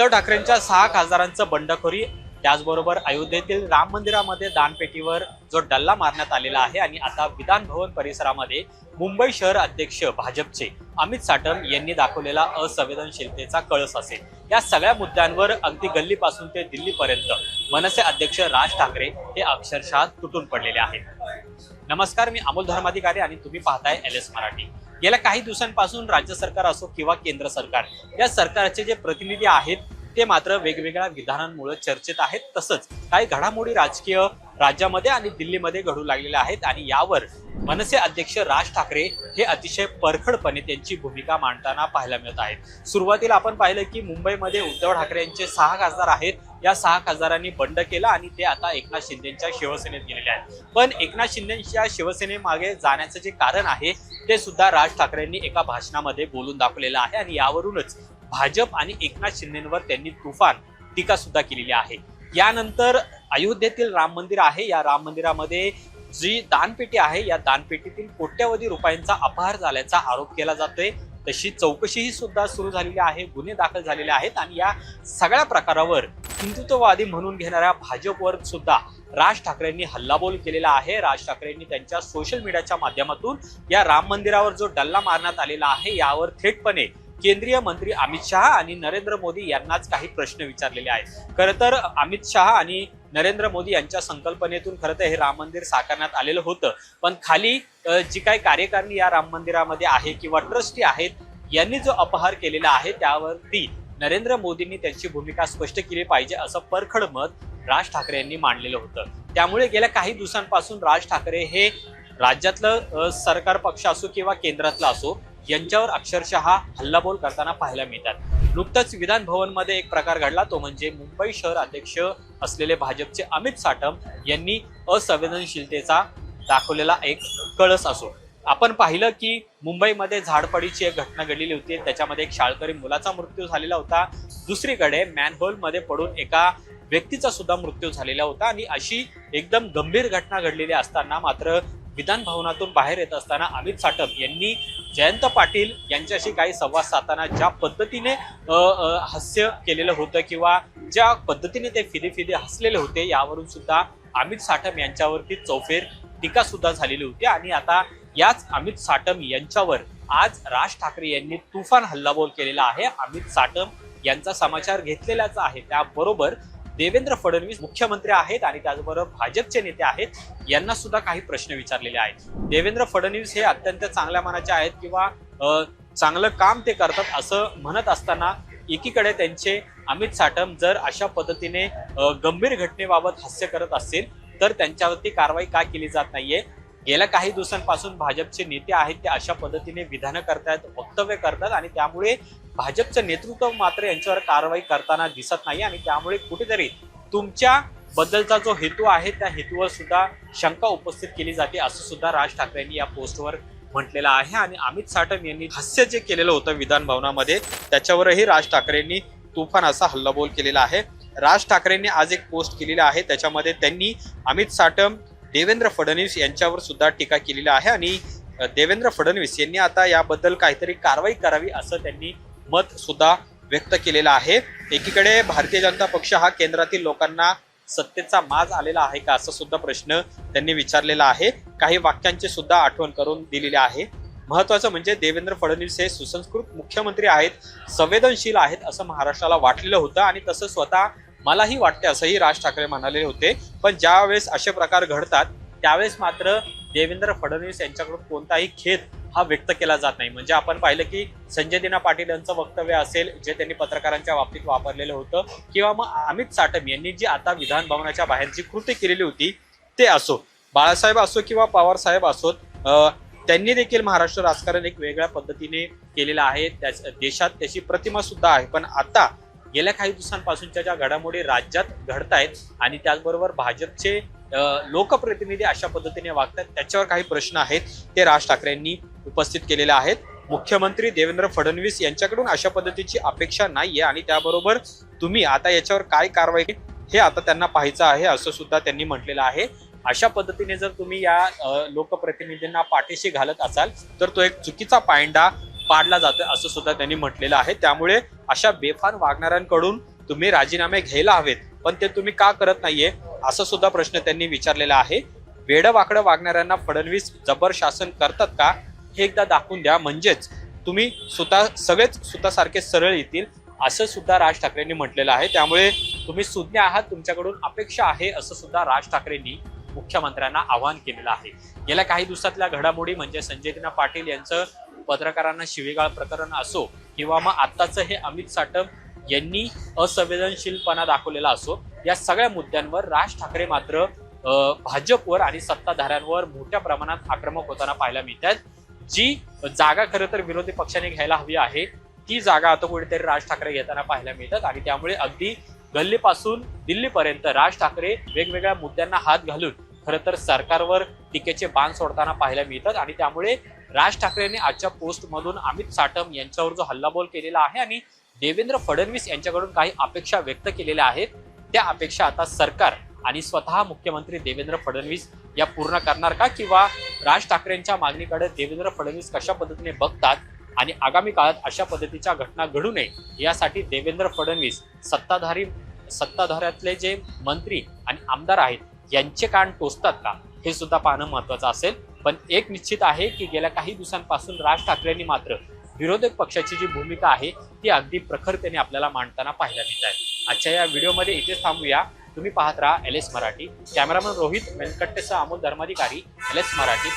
उद्धव ठाकरेंच्या 6 खासदारांचं बंडखोरी, त्याचबरोबर अयोध्येतील राम मंदिरामध्ये दानपेटीवर जो डल्ला मारण्यात आलेला आहे आणि आता विधान भवन परिसरामध्ये मुंबई शहर अध्यक्ष भाजपचे अमित साटम यांनी दाखवलेला असंवेदनशीलतेचा कळस असेल, या सगळ्या मुद्द्यांवर अगदी गल्लीपासून ते दिल्लीपर्यंत मनसे अध्यक्ष राज ठाकरे हे अक्षरशः तुटून पडलेले आहेत। नमस्कार, मी अमोल धर्माधिकारी आणि तुम्ही पाहताय LS मराठी। गेल्या काही दिवसांपासून राज्य सरकार असो किंवा केंद्र सरकार, या सरकारचे जे प्रतिनिधी आहेत ते मात्र वेगवेगळ्या विधानांमुळे चर्चेत आहेत। तसंच काही घडामोडी राजकीय राज्यामध्ये आणि दिल्लीमध्ये घडू लागलेल्या आहेत आणि यावर मनसे अध्यक्ष राज ठाकरे हे अतिशय परखडपणे त्यांची भूमिका मांडताना पाहायला मिळत आहेत। सुरुवातीला आपण पाहिलं की मुंबईमध्ये उद्धव ठाकरे यांचे 6 खासदार आहेत, या 6 खासदारांनी बंड केला आणि ते आता एकनाथ शिंदेच्या शिवसेनेत गेलेले आहेत। पण एकनाथ शिंदेच्या शिवसेनेमागे जाण्याचं जे कारण आहे ते सुद्धा राज ठाकरेंनी एका भाषणामध्ये बोलून दाखवलेलं आहे आणि यावरूनच भाजप आणि एकनाथ शिंदेंवर त्यांनी तुफान टीका सुद्धा केलेली आहे। यानंतर अयोध्येतील राम मंदिर आहे, या राम मंदिरामध्ये जी दानपेटी आहे, या दानपेटीतील कोट्यवधी रुपयांचा अपहार झाल्याचा आरोप केला जातोय। तशी चौकशीही सुद्धा सुरू झालेली आहे, गुन्हे दाखल झालेले आहेत आणि या सगळ्या प्रकारावर हिंदुत्ववादी म्हणून घेणाऱ्या भाजपवर सुद्धा राज ठाकरेंनी हल्लाबोल केलेला आहे। राज ठाकरेंनी त्यांच्या सोशल मीडियाच्या माध्यमातून या राम मंदिरावर जो डल्ला मारण्यात आलेला आहे यावर थेटपणे केंद्रीय मंत्री अमित शहा आणि नरेंद्र मोदी यांनाच काही प्रश्न विचारलेले आहेत। खरं तर अमित शहा आणि नरेंद्र मोदी यांच्या संकल्पनेतून खरं तर हे राम मंदिर साकारण्यात आलेलं होतं, पण खाली जी काही कार्यकारिणी या राम मंदिरामध्ये आहे किंवा ट्रस्टी आहेत यांनी जो अपहार केलेला आहे त्यावरती नरेंद्र मोदींनी त्यांची भूमिका स्पष्ट केली पाहिजे असं परखड मत राज ठाकरे यांनी मांडलेलं होतं। त्यामुळे गेल्या काही दिवसांपासून राज ठाकरे हे राज्यातलं सरकार पक्ष असो किंवा केंद्रातला असो यांच्यावर अक्षरशः हल्लाबोल करताना पाहायला मिळतात। नुकताच विधान भवन मध्ये एक प्रकार घडला, तो म्हणजे मुंबई शहर अध्यक्ष असलेले भाजपचे अमित साटम यांनी असंवेदनशीलतेचा दाखवलेला एक कळस असो। आपण पाहिलं की मुंबईमध्ये झाडपडीची एक घटना घडलेली होती, त्याच्यामध्ये एक शाळकरी मुलाचा मृत्यू झालेला होता। दुसरीकडे मॅनहोल मध्ये पडून एका व्यक्तीचा सुद्धा मृत्यू झालेला होता आणि अशी एकदम गंभीर घटना घडलेली असताना मात्र विधान भवनातून बाहेर येत असताना अमित साटम यांनी जयंत पाटील यांच्याशी काही संवाद साधताना ज्या पद्धतीने हास्य केलेलं होतं किंवा ज्या पद्धतीने ते फिदे हसलेले होते, यावरून सुद्धा अमित साटम यांच्यावरती चौफेर टीका सुद्धा झालेली होती आणि आता याच अमित साटम यांच्यावर आज राज ठाकरे यांनी तुफान हल्लाबोल केलेला आहे। अमित साटम यांचा समाचार घेतलेलाच आहे, त्याबरोबर देवेंद्र फडणवीस मुख्यमंत्री आहेत आणि त्याचबरोबर भाजपचे नेते आहेत, यांना सुद्धा काही प्रश्न विचारलेले आहेत। देवेंद्र फडणवीस हे अत्यंत चांगल्या मनाचे आहेत किंवा चांगलं काम ते करतात असं म्हणत असताना एकीकडे त्यांचे अमित साटम जर अशा पद्धतीने गंभीर घटनेबाबत हास्य करत असेल तर त्यांच्यावरती कारवाई का केली जात नाहीये। गेल्या काही दिवसांपासून भाजपचे नेते आहेत ते अशा पद्धतीने विधानं करतात, वक्तव्य करतात आणि त्यामुळे भाजपचं नेतृत्व मात्र यांच्यावर कारवाई करताना दिसत नाही आणि त्यामुळे कुठेतरी तुमच्या बद्दलचा जो हेतू आहे त्या हेतूवर सुद्धा शंका उपस्थित केली जाते असं सुद्धा राज ठाकरेंनी या पोस्टवर म्हटलेलं आहे। आणि अमित साटम यांनी हास्य जे केलेलं होतं विधान भवनामध्ये त्याच्यावरही राज ठाकरेंनी तुफान असा हल्लाबोल केलेला आहे। राज ठाकरेंनी आज एक पोस्ट केलेली आहे, त्याच्यामध्ये त्यांनी अमित साटम, देवेंद्र फडणवीस यांच्यावर सुद्धा टीका केलेली आहे आणि देवेंद्र फडणवीस यांनी आता याबद्दल काहीतरी कारवाई करावी असं त्यांनी मत सुद्धा व्यक्त केलेलं आहे। एकीकडे भारतीय जनता पक्ष हा केंद्रातील लोकांना सत्तेचा माज आलेला आहे का असा सुद्धा प्रश्न त्यांनी विचारलेला आहे। काही वाक्यांची सुद्धा आठवण करून दिलेली आहे। महत्वाचं म्हणजे देवेंद्र फडणवीस हे सुसंस्कृत मुख्यमंत्री आहेत, संवेदनशील आहेत असं महाराष्ट्राला वाटलेलं होतं आणि तसं स्वतः मलाही वाटते असंही राज ठाकरे म्हणाले होते। पण ज्यावेळेस असे प्रकार घडतात त्यावेळेस मात्र देवेंद्र फडणवीस यांच्याकडून कोणताही खेद हा व्यक्त केला जात नाही। म्हणजे आपण पाहिलं की संजय दिना पाटील यांचं वक्तव्य असेल जे त्यांनी पत्रकारांच्या बाबतीत वापरलेलं होतं किंवा मग अमित साटम यांनी जी आता विधान भवनाच्या बाहेरची कृती केलेली होती ते असो, बाळासाहेब असो किंवा पवार साहेब असोत, त्यांनी देखील महाराष्ट्र राजकारण एक वेगळ्या पद्धतीने केलेलं आहे, देशात त्याची प्रतिमा सुद्धा आहे। पण आता गेल्या काही दिवसांपासूनच्या ज्या घडामोडी राज्यात घडतायत आणि त्याचबरोबर भाजपचे लोकप्रतिनिधी अशा पद्धतीने वागतात त्याच्यावर काही प्रश्न आहेत ते राज ठाकरेंनी उपस्थित केलेले आहेत। मुख्यमंत्री देवेंद्र फडणवीस यांच्याकडून अशा पद्धतीची अपेक्षा नाहीये आणि त्याबरोबर तुम्ही आता याच्यावर काय कारवाई हे आता त्यांना पाहायचं आहे असं सुद्धा त्यांनी म्हटलेलं आहे। अशा पद्धतीने जर तुम्ही या लोकप्रतिनिधींना पाठीशी घालत असाल तर तो एक चुकीचा पायंडा पाडला जातोय असं सुद्धा त्यांनी म्हटलेलं आहे। त्यामुळे अशा बेफान वागणाऱ्यांकडून तुम्ही राजीनामे घ्यायला हवेत, पण ते तुम्ही का करत नाहीये असं सुद्धा प्रश्न त्यांनी विचारलेला आहे. वेडं वाकडं वागणाऱ्यांना फडणवीस जबर शासन करतात का हे एकदा दाखवून द्या, म्हणजेच तुम्ही सगळेच सुतासारखे सरळ येतील असं सुद्धा राज ठाकरेंनी म्हटलेलं आहे. त्यामुळे तुम्ही सुज्ञ आहात, तुमच्याकडून अपेक्षा आहे असं सुद्धा राज ठाकरेंनी मुख्यमंत्र्यांना आवाहन केलेलं आहे. गेल्या काही दिवसातल्या घडामोडी म्हणजे संजय दिना पाटील यांचं पत्रकारांना शिवीगाळ प्रकरण असो किंवा मग आत्ताचं हे अमित साटम यांनी असंवेदनशीलपणा दाखवलेला असो, या सगळ्या मुद्द्यांवर राज ठाकरे मात्र भाजपवर आणि सत्ताधाऱ्यांवर मोठ्या प्रमाणात आक्रमक होताना पाहायला मिळतात. जी जागा खरं तर विरोधी पक्षाने घ्यायला हवी आहे ती जागा आता कुठेतरी राज ठाकरे घेताना पाहायला मिळतात आणि त्यामुळे अगदी गल्लीपासून दिल्लीपर्यंत राज ठाकरे वेगवेगळ्या मुद्द्यांना हात घालून खरं तर सरकारवर टीकेचे बाण सोडताना पाहायला मिळतात. आणि त्यामुळे राज ठाकरेंनी आजच्या पोस्टमधून अमित साटम यांच्यावर जो हल्लाबोल केलेला आहे आणि देवेंद्र फडणवीस यांच्याकडून काही अपेक्षा व्यक्त केलेल्या आहेत, त्या अपेक्षा आता सरकार आणि स्वतः मुख्यमंत्री देवेंद्र फडणवीस या पूर्ण करणार का, किंवा राज ठाकरेंच्या मागणीकडे देवेंद्र फडणवीस कशा पद्धतीने बघतात आणि आगामी काळात अशा पद्धतीच्या घटना घडू नये यासाठी देवेंद्र फडणवीस सत्ताधाऱ्यातले जे मंत्री आणि आमदार आहेत यांचे कान टोचतात का हे सुद्धा पाहणं महत्वाचं असेल. पण एक निश्चित आहे की गेल्या काही दिवसांपासून राज ठाकरेंनी मात्र विरोधक पक्षाची जी भूमिका आहे ती अगदी प्रखरतेने आपल्याला मांडताना पाहायला मिळत आहे. आजच्या या व्हिडिओमध्ये इथेच थांबूया. तुम्ही पाहत राहा LS मराठी. कॅमेरामन रोहित वेंकटेसह अमोल धर्माधिकारी, LS मराठी.